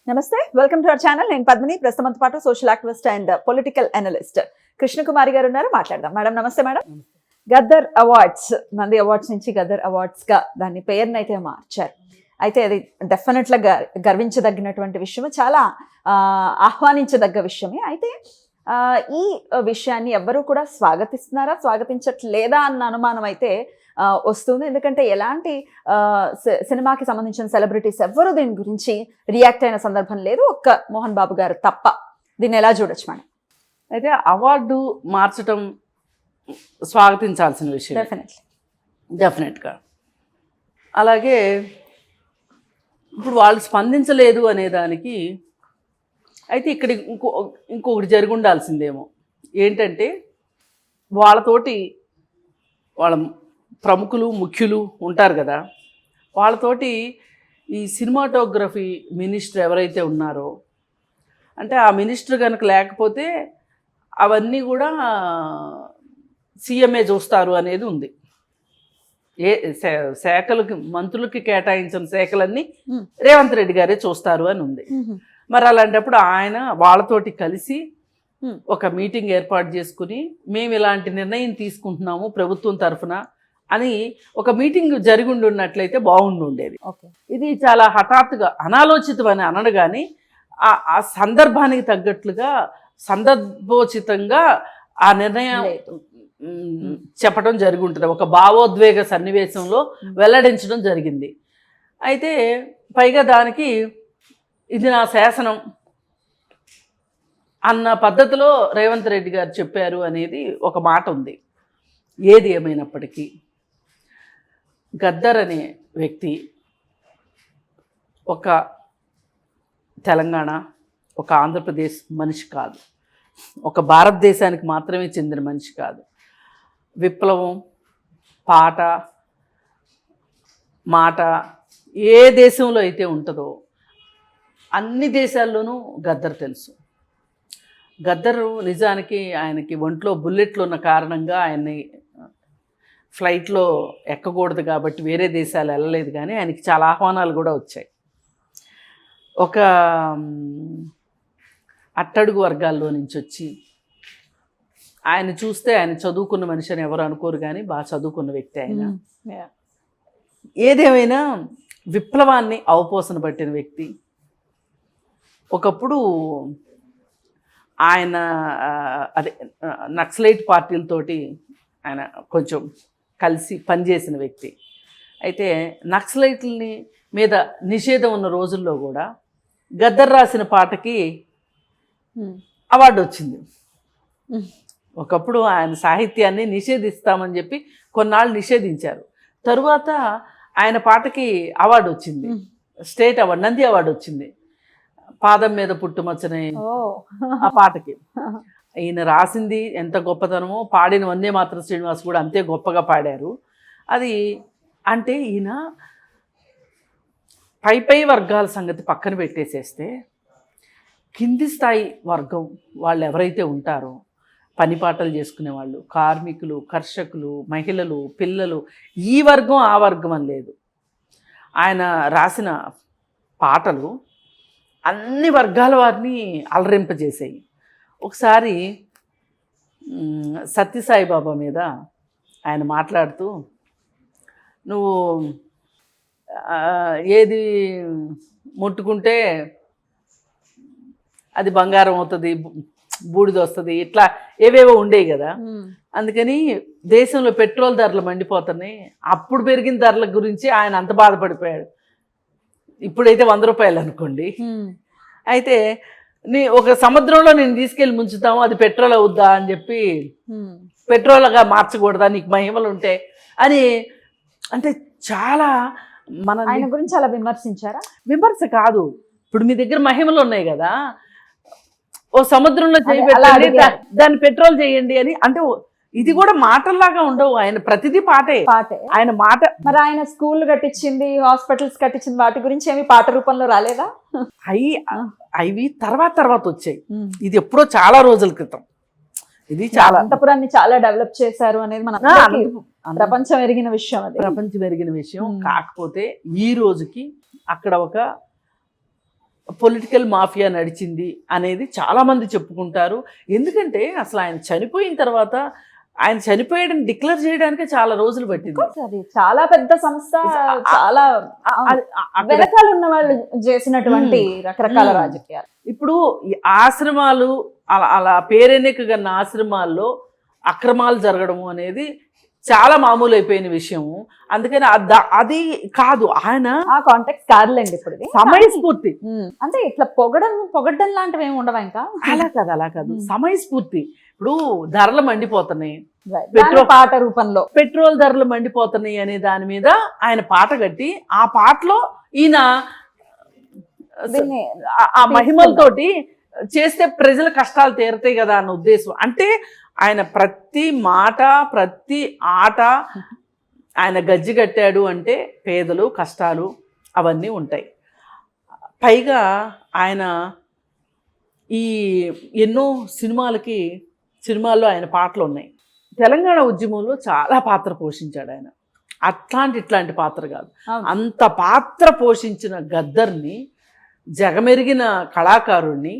నమస్తే, welcome to our channel. నేను పద్మిని, ప్రస్తుతంతో పాటు social activist and political analyst Krishnakumari గారు ఉన్నారు. మాట్లాడదాం. మేడం నమస్తే. Madam, Gaddar awards, Nandi awards నుంచి గద్దర్ అవార్డ్స్ గా దాని పేరుని అయితే మార్చారు. అయితే అది డెఫినెట్ గా గర్వించదగినటువంటి విషయం, చాలా ఆహ్వానించదగ్గ విషయమే. అయితే ఈ విషయాన్ని ఎవ్వరూ కూడా స్వాగతిస్తున్నారా, స్వాగతించట్లేదా అన్న అనుమానం అయితే వస్తుంది. ఎందుకంటే ఎలాంటి సినిమాకి సంబంధించిన సెలబ్రిటీస్ ఎవ్వరూ దీని గురించి రియాక్ట్ అయిన సందర్భం లేదు, ఒక్క మోహన్ బాబు గారు తప్ప. దీన్ని ఎలా చూడొచ్చు మేడం? అయితే అవార్డు మార్చడం స్వాగతించాల్సిన విషయం డెఫినెట్గా. అలాగే ఇప్పుడు వాళ్ళు స్పందించలేదు అనే దానికి అయితే ఇక్కడ ఇంకొకటి జరిగి ఉండాల్సిందేమో. ఏంటంటే వాళ్ళతోటి వాళ్ళ ప్రముఖులు ముఖ్యులు ఉంటారు కదా, వాళ్ళతోటి ఈ సినిమాటోగ్రఫీ మినిస్టర్ ఎవరైతే ఉన్నారో, అంటే ఆ మినిస్టర్ కనుక లేకపోతే అవన్నీ కూడా సీఎంఏ చూస్తారు అనేది ఉంది. ఏ శాఖలకి మంత్రులకి కేటాయించిన శాఖలన్నీ రేవంత్ రెడ్డి గారే చూస్తారు అని ఉంది. మరి అలాంటప్పుడు ఆయన వాళ్ళతోటి కలిసి ఒక మీటింగ్ ఏర్పాటు చేసుకుని మేము ఇలాంటి నిర్ణయం తీసుకుంటున్నాము ప్రభుత్వం తరఫున అని ఒక మీటింగ్ జరిగి ఉన్నట్లయితే బాగుండేది. ఇది చాలా హఠాత్తుగా అనాలోచితం అని అనడు, కానీ ఆ సందర్భానికి తగ్గట్లుగా సందర్భోచితంగా ఆ నిర్ణయం చెప్పడం జరిగి ఉంటుంది. ఒక భావోద్వేగ సన్నివేశంలో వెల్లడించడం జరిగింది. అయితే పైగా దానికి ఇది నా శాసనం అన్న పద్ధతిలో రేవంత్ రెడ్డి గారు చెప్పారు అనేది ఒక మాట ఉంది. ఏది ఏమైనప్పటికీ గద్దర్ అనే వ్యక్తి ఒక తెలంగాణ, ఒక ఆంధ్రప్రదేశ్ మనిషి కాదు, ఒక భారతదేశానికి మాత్రమే చెందిన మనిషి కాదు. విప్లవం పాట మాట ఏ దేశంలో అయితే ఉంటుందో అన్ని దేశాల్లోనూ గద్దర్ తెలుసు. గద్దరు నిజానికి ఆయనకి ఒంట్లో బుల్లెట్లు ఉన్న కారణంగా ఆయన్ని ఫ్లైట్లో ఎక్కకూడదు కాబట్టి వేరే దేశాలు వెళ్ళలేదు, కానీ ఆయనకి చాలా ఆహ్వానాలు కూడా వచ్చాయి. ఒక అట్టడుగు వర్గాల్లో నుంచి వచ్చి ఆయన చూస్తే ఆయన చదువుకున్న మనిషి అని ఎవరు అనుకోరు, కానీ బాగా చదువుకున్న వ్యక్తి ఆయన. ఏదేమైనా విప్లవాన్ని అవపోసన పట్టిన వ్యక్తి. ఒకప్పుడు ఆయన అదే నక్సలైట్ పార్టీలతోటి ఆయన కొంచెం కలిసి పనిచేసిన వ్యక్తి. అయితే నక్సలైట్లని మీద నిషేధం ఉన్న రోజుల్లో కూడా గద్దర్ రాసిన పాటకి అవార్డు వచ్చింది. ఒకప్పుడు ఆయన సాహిత్యాన్ని నిషేధిస్తామని చెప్పి కొన్నాళ్ళు నిషేధించారు. తరువాత ఆయన పాటకి అవార్డు వచ్చింది, స్టేట్ అవార్డు, నంది అవార్డు వచ్చింది. పాదం మీద పుట్టుమచ్చనే ఆ పాటకి ఈయన రాసింది ఎంత గొప్పతనమో, పాడిన వందే మాత్రం శ్రీనివాస్ కూడా అంతే గొప్పగా పాడారు. అది అంటే ఈయన పై వర్గాల సంగతి పక్కన పెట్టేసేస్తే కింది స్థాయి వర్గం వాళ్ళు ఎవరైతే ఉంటారో, పని పాటలు చేసుకునే వాళ్ళు, కార్మికులు, కర్షకులు, మహిళలు, పిల్లలు, ఈ వర్గం ఆ వర్గం అని లేదు. ఆయన రాసిన పాటలు అన్ని వర్గాల వారిని అలరింపజేసాయి. ఒకసారి సత్యసాయిబాబా మీద ఆయన మాట్లాడుతూ, నువ్వు ఏది ముట్టుకుంటే అది బంగారం అవుతుంది, బూడిద వస్తుంది, ఇట్లా ఏవేవో ఉండేవి కదా. అందుకని దేశంలో పెట్రోల్ ధరలు మండిపోతున్నాయి. అప్పుడు పెరిగిన ధరల గురించి ఆయన అంత బాధపడిపోయాడు. ఇప్పుడైతే 100 రూపాయలు అనుకోండి. అయితే ఒక సముద్రంలో నేను తీసుకెళ్ళి ముంచుతాము, అది పెట్రోల్ అవుద్దా అని చెప్పి, పెట్రోల్గా మార్చకూడదా నీకు మహిమలు ఉంటే అని, అంటే చాలా ఆయన గురించి అలా విమర్శించారా? విమర్శ కాదు, ఇప్పుడు మీ దగ్గర మహిమలు ఉన్నాయి కదా, ఓ సముద్రంలో చేయబెట్టండి, దాన్ని పెట్రోల్ చేయండి అని. అంటే ఇది కూడా మాటల్లాగా ఉండవు, ఆయన ప్రతిదీ పాటే. ఆయన మాట. మరి ఆయన స్కూల్ కట్టించింది, హాస్పిటల్స్ కట్టించింది, వాటి గురించి ఏమి పాట రూపంలో రాలేదా? అవి తర్వాత వచ్చాయి. ఇది ఎప్పుడో చాలా రోజుల క్రితం. ఇది చాలా అనంతపురాన్ని చాలా డెవలప్ చేశారు అనేది మన ప్రపంచం ఎరిగిన విషయం. అది ప్రపంచం ఎరిగిన విషయం. కాకపోతే ఈ రోజుకి అక్కడ పొలిటికల్ మాఫియా నడిచింది అనేది చాలామంది చెప్పుకుంటారు. ఎందుకంటే అసలు ఆయన చనిపోయిన తర్వాత ఆయన చనిపోయాడని డిక్లేర్ చేయడానికే చాలా రోజులు పట్టింది. అది చాలా పెద్ద సంస్థ, చాలా వెనకాల ఉన్న వాళ్ళు చేసినటువంటి రకరకాల రాజకీయాలు. ఇప్పుడు ఈ ఆశ్రమాలు అలా పేరెన్నికగన్న ఆశ్రమాల్లో అక్రమాలు జరగడము అనేది చాలా మామూలు అయిపోయిన విషయము. అందుకని అది కాదు, ఆయన ఆ కాంటాక్ట్ కాదులేండి ఇప్పుడు సమయస్ఫూర్తి. అంటే ఇట్లా పొగడ్డం లాంటివి ఏమి ఉండవా ఇంకా? అలా కాదు సమయస్ఫూర్తి. ఇప్పుడు ధరలు మండిపోతున్నాయి, పాట రూపంలో పెట్రోల్ ధరలు మండిపోతున్నాయి అనే దాని మీద ఆయన పాట కట్టి ఆ పాటలో ఈయన ఆ మహిమలతోటి చేస్తే ప్రజల కష్టాలు తీరుతాయి కదా అన్న ఉద్దేశం. అంటే ఆయన ప్రతి మాట ప్రతి ఆట ఆయన గజ్జి కట్టాడు అంటే పేదలు కష్టాలు అవన్నీ ఉంటాయి. పైగా ఆయన ఈ ఎన్నో సినిమాల్లో ఆయన పాటలు ఉన్నాయి. తెలంగాణ ఉద్యమంలో చాలా పాత్ర పోషించాడు ఆయన. ఇట్లాంటి పాత్ర కాదు, అంత పాత్ర పోషించిన గద్దర్ని, జగమెరిగిన కళాకారుణ్ణి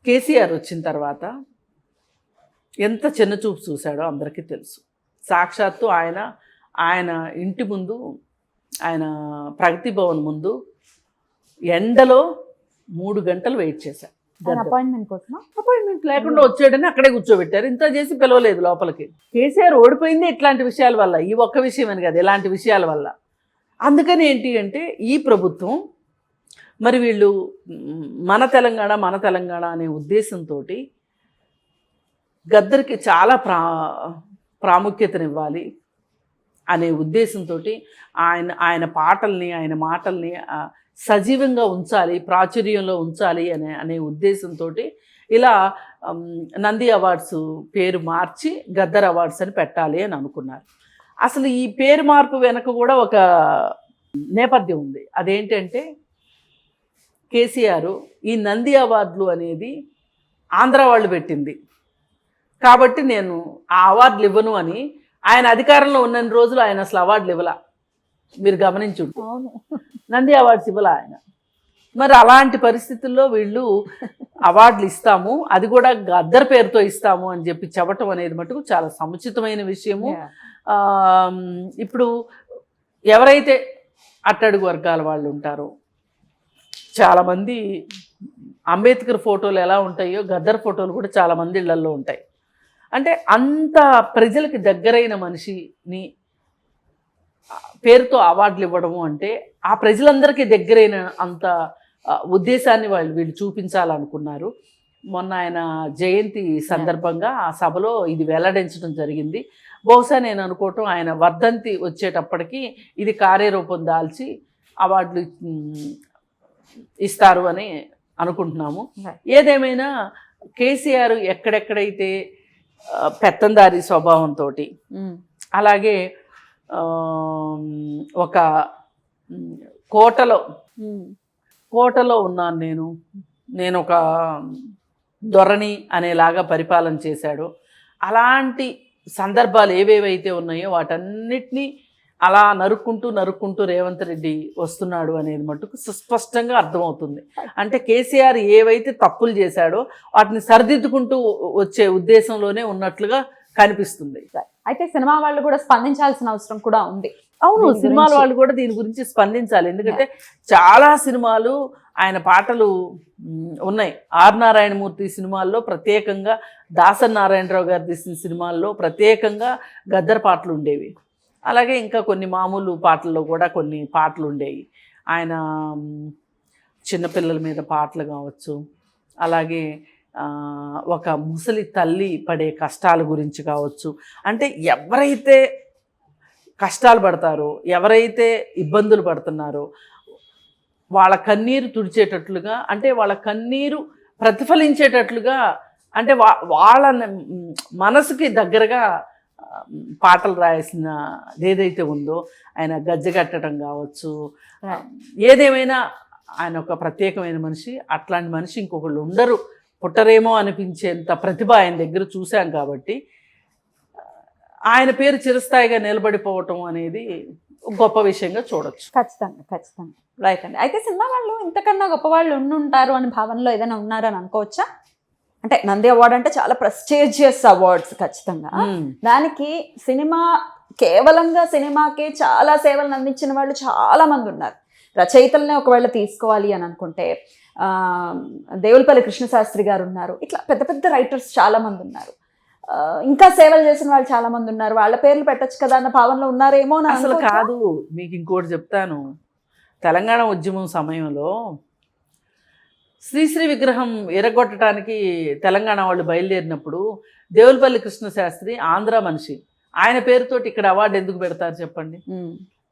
కేసీఆర్ వచ్చిన తర్వాత ఎంత చిన్నచూపు చూశాడో అందరికీ తెలుసు. సాక్షాత్తు ఆయన ఇంటి ముందు, ఆయన ప్రగతి భవన్ ముందు ఎండలో 3 గంటలు వెయిట్ చేశారు. అపాయింట్మెంట్ లేకుండా వచ్చాడని అక్కడే కూర్చోబెట్టారు. ఇంత చేసి పిలవలేదు లోపలికి. కేసీఆర్ ఓడిపోయింది ఇట్లాంటి విషయాల వల్ల, ఈ ఒక్క విషయం అని కాదు, ఇలాంటి విషయాల వల్ల. అందుకని ఏంటి అంటే ఈ ప్రభుత్వం మరి వీళ్ళు మన తెలంగాణ అనే ఉద్దేశంతో గద్దర్కి చాలా ప్రాముఖ్యతనివ్వాలి అనే ఉద్దేశంతో ఆయన పాటల్ని ఆయన మాటల్ని సజీవంగా ఉంచాలి, ప్రాచుర్యంలో ఉంచాలి అనే ఉద్దేశంతో ఇలా నంది అవార్డ్స్ పేరు మార్చి గద్దర్ అవార్డ్స్ అని పెట్టాలి అని అనుకున్నారు. అసలు ఈ పేరు మార్పు వెనక కూడా ఒక నేపథ్యం ఉంది. అదేంటంటే కేసీఆర్ ఈ నంది అవార్డులు అనేది ఆంధ్ర వాళ్ళు పెట్టింది కాబట్టి నేను ఆ అవార్డులు ఇవ్వను అని ఆయన అధికారంలో ఉన్న రోజులు ఆయన అసలు అవార్డులు ఇవ్వలా. మీరు గమనించుంటే నంది అవార్డ్స్ ఇవ్వలా ఆయన. మరి అలాంటి పరిస్థితుల్లో వీళ్ళు అవార్డులు ఇస్తాము, అది కూడా గద్దర్ పేరుతో ఇస్తాము అని చెప్పి చెప్పటం అనేది మటుకు చాలా సముచితమైన విషయము. ఇప్పుడు ఎవరైతే అట్టడుగు వర్గాల వాళ్ళు ఉంటారో చాలామంది అంబేద్కర్ ఫోటోలు ఎలా ఉంటాయో గద్దర్ ఫోటోలు కూడా చాలామంది ఇళ్లల్లో ఉంటాయి. అంటే అంత ప్రజలకి దగ్గరైన మనిషిని పేరుతో అవార్డులు ఇవ్వడము అంటే ఆ ప్రజలందరికీ దగ్గరైన అంత ఉద్దేశాన్ని వీళ్ళు చూపించాలనుకున్నారు. మొన్న ఆయన జయంతి సందర్భంగా ఆ సభలో ఇది వెల్లడించడం జరిగింది. బహుశా నేను అనుకోవటం ఆయన వర్ధంతి వచ్చేటప్పటికి ఇది కార్యరూపం దాల్చి అవార్డులు ఇస్తారు అని అనుకుంటున్నాము. ఏదేమైనా కేసీఆర్ ఎక్కడెక్కడైతే పెత్తందారి స్వభావంతో అలాగే ఒక కోటలో ఉన్నాను నేను ఒక దొరని అనేలాగా పరిపాలన చేశాడు. అలాంటి సందర్భాలు ఏవేవైతే ఉన్నాయో వాటన్నిటినీ అలా నరుక్కుంటూ రేవంత్ రెడ్డి వస్తున్నాడు అనేది మటుకు సుస్పష్టంగా అర్థమవుతుంది. అంటే కేసీఆర్ ఏవైతే తప్పులు చేశాడో వాటిని సరిదిద్దుకుంటూ వచ్చే ఉద్దేశంలోనే ఉన్నట్లుగా కనిపిస్తుంది. అయితే సినిమా వాళ్ళు కూడా స్పందించాల్సిన అవసరం కూడా ఉంది. అవును, సినిమాల వాళ్ళు కూడా దీని గురించి స్పందించాలి. ఎందుకంటే చాలా సినిమాలు ఆయన పాటలు ఉన్నాయి. ఆర్ నారాయణమూర్తి సినిమాల్లో ప్రత్యేకంగా, దాసరి నారాయణరావు గారు తీసిన సినిమాల్లో ప్రత్యేకంగా గద్దర్ పాటలు ఉండేవి. అలాగే ఇంకా కొన్ని మామూలు పాటల్లో కూడా కొన్ని పాటలు ఉండేవి. ఆయన చిన్నపిల్లల మీద పాటలు కావచ్చు, అలాగే ఒక ముసలి తల్లి పడే కష్టాల గురించి కావచ్చు. అంటే ఎవరైతే కష్టాలు పడతారో, ఎవరైతే ఇబ్బందులు పడుతున్నారో వాళ్ళ కన్నీరు తుడిచేటట్లుగా, అంటే వాళ్ళ కన్నీరు ప్రతిఫలించేటట్లుగా, అంటే వాళ్ళ మనసుకి దగ్గరగా పాటలు రాయాల్సిన ఏదైతే ఉందో ఆయన గజ్జగట్టడం కావచ్చు, ఏదేమైనా ఆయన ఒక ప్రత్యేకమైన మనిషి. అట్లాంటి మనిషి ఇంకొకళ్ళు ఉండరు, పుట్టరేమో అనిపించేంత ప్రతిభ ఆయన దగ్గర చూశాం కాబట్టి ఆయన పేరు చిరస్థాయిగా నిలబడిపోవటం అనేది గొప్ప విషయంగా చూడొచ్చు. ఖచ్చితంగా ఖచ్చితంగా రైట్ అండి. అయితే సినిమా వాళ్ళు ఇంతకన్నా గొప్ప వాళ్ళు ఉంటారు అని భావనలో ఏదైనా ఉన్నారని అనుకోవచ్చా? అంటే నంది అవార్డు అంటే చాలా ప్రెస్టీజియస్ అవార్డ్స్ ఖచ్చితంగా. దానికి సినిమా కేవలంగా సినిమాకే చాలా సేవలను అందించిన వాళ్ళు చాలా మంది ఉన్నారు. రచయితలనే ఒకవేళ తీసుకోవాలి అని అనుకుంటే దేవులపల్లి కృష్ణశాస్త్రి గారు ఉన్నారు. ఇట్లా పెద్ద పెద్ద రైటర్స్ చాలా మంది ఉన్నారు. ఇంకా సేవలు చేసిన వాళ్ళు చాలా మంది ఉన్నారు. వాళ్ళ పేర్లు పెట్టచ్చు కదా అన్న భావనలో ఉన్నారేమో. అసలు కాదు, మీకు ఇంకోటి చెప్తాను. తెలంగాణ ఉద్యమం సమయంలో శ్రీశ్రీ విగ్రహం ఎరగొట్టడానికి తెలంగాణ వాళ్ళు బయలుదేరినప్పుడు దేవులపల్లి కృష్ణశాస్త్రి ఆంధ్ర మనిషి, ఆయన పేరుతోటి ఇక్కడ అవార్డు ఎందుకు పెడతారు చెప్పండి?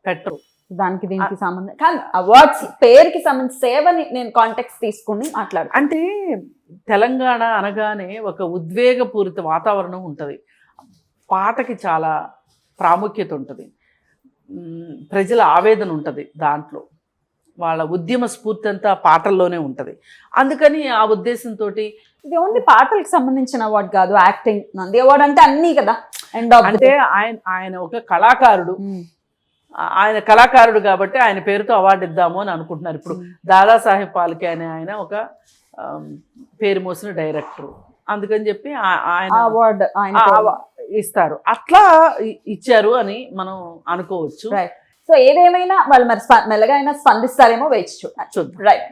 పెట్టరు. దానికి దీనికి సంబంధం కానీ అవార్డ్స్ పేరుకి సంబంధించి సేవని నేను కాంటెక్స్ట్ తీసుకుని మాట్లాడు. అంటే తెలంగాణ అనగానే ఒక ఉద్వేగపూరిత వాతావరణం ఉంటుంది, పాటకి చాలా ప్రాముఖ్యత ఉంటుంది, ప్రజల ఆవేదన ఉంటుంది, దాంట్లో వాళ్ళ ఉద్యమ స్ఫూర్తి అంతా పాటల్లోనే ఉంటుంది. అందుకని ఆ ఉద్దేశంతో ఇది ఓన్లీ పాటలకు సంబంధించిన అవార్డు కాదు, యాక్టింగ్ నంది అవార్డు అంటే అన్నీ కదా. అంటే ఆయన ఒక కళాకారుడు, ఆయన కళాకారుడు కాబట్టి ఆయన పేరుతో అవార్డు ఇద్దాము అని అనుకుంటున్నారు. ఇప్పుడు దాదాసాహెబ్ ఫాల్కే అనే ఆయన ఒక పేరు మోసిన డైరెక్టర్, అందుకని చెప్పి ఆయన అవార్డు ఇస్తారు. అట్లా ఇచ్చారు అని మనం అనుకోవచ్చు. సో ఏదేమైనా వాళ్ళు మరి మెల్లగా అయినా స్పందిస్తారేమో వేచి చూడాలి. రైట్.